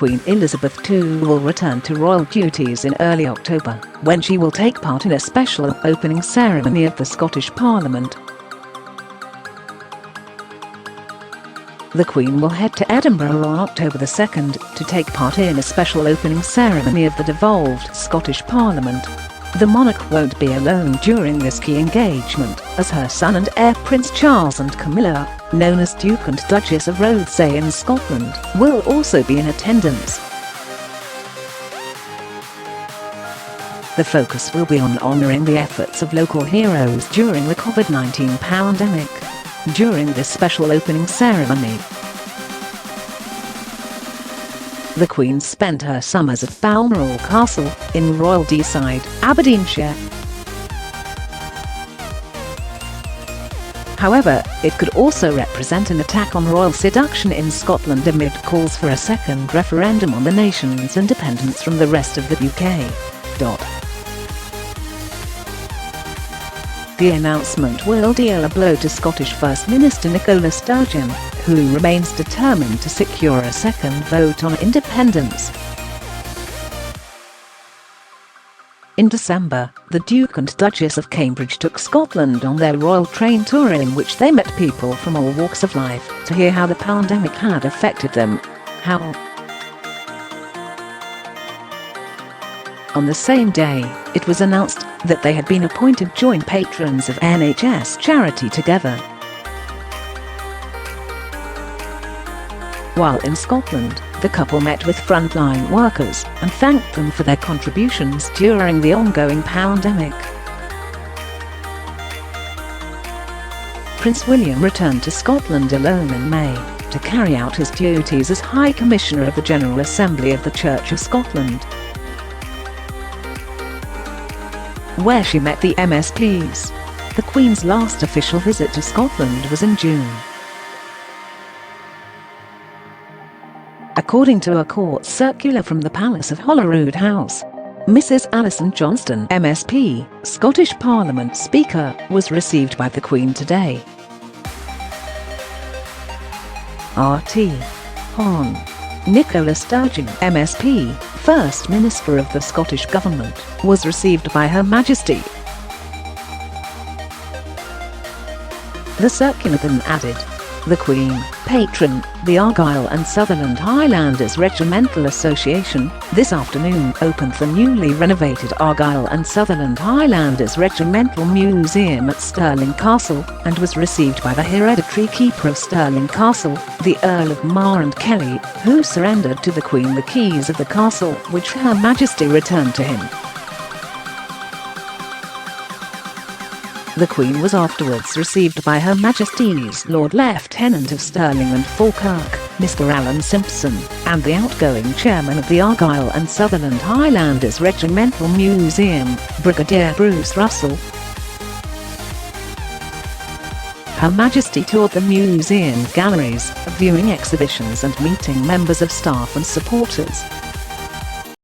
Queen Elizabeth II will return to royal duties in early October, when she will take part in a special opening ceremony of the Scottish Parliament. The Queen will head to Edinburgh on October the 2nd to take part in a special opening ceremony of the devolved Scottish Parliament. The monarch won't be alone during this key engagement, as her son and heir Prince Charles and Camilla, known as Duke and Duchess of Rothesay in Scotland, will also be in attendance. The focus will be on honouring the efforts of local heroes during the COVID-19 pandemic. During this special opening ceremony, the Queen spent her summers at Balmoral Castle in Royal Deeside, Aberdeenshire. However, it could also represent an attack on royal seduction in Scotland amid calls for a second referendum on the nation's independence from the rest of the UK. The announcement will deal a blow to Scottish First Minister Nicola Sturgeon, who remains determined to secure a second vote on independence. In December, the Duke and Duchess of Cambridge took Scotland on their royal train tour, in which they met people from all walks of life to hear how the pandemic had affected them. On the same day, it was announced that they had been appointed joint patrons of NHS charity Together. While in Scotland, the couple met with frontline workers and thanked them for their contributions during the ongoing pandemic. Prince William returned to Scotland alone in May to carry out his duties as High Commissioner of the General Assembly of the Church of Scotland, where she met the MSPs. The Queen's last official visit to Scotland was in June. According to a court circular from the Palace of Holyrood House, Mrs. Alison Johnston, MSP, Scottish Parliament Speaker, was received by the Queen today. RT. Hon. Nicola Sturgeon, MSP, First Minister of the Scottish Government, was received by Her Majesty. The circular then added, the Queen, patron, the Argyll and Sutherland Highlanders Regimental Association, this afternoon opened the newly renovated Argyll and Sutherland Highlanders Regimental Museum at Stirling Castle, and was received by the hereditary keeper of Stirling Castle, the Earl of Mar and Kelly, who surrendered to the Queen the keys of the castle, which Her Majesty returned to him. The Queen was afterwards received by Her Majesty's Lord Lieutenant of Stirling and Falkirk, Mr. Alan Simpson, and the outgoing chairman of the Argyll and Sutherland Highlanders Regimental Museum, Brigadier Bruce Russell. Her Majesty toured the museum galleries, viewing exhibitions and meeting members of staff and supporters.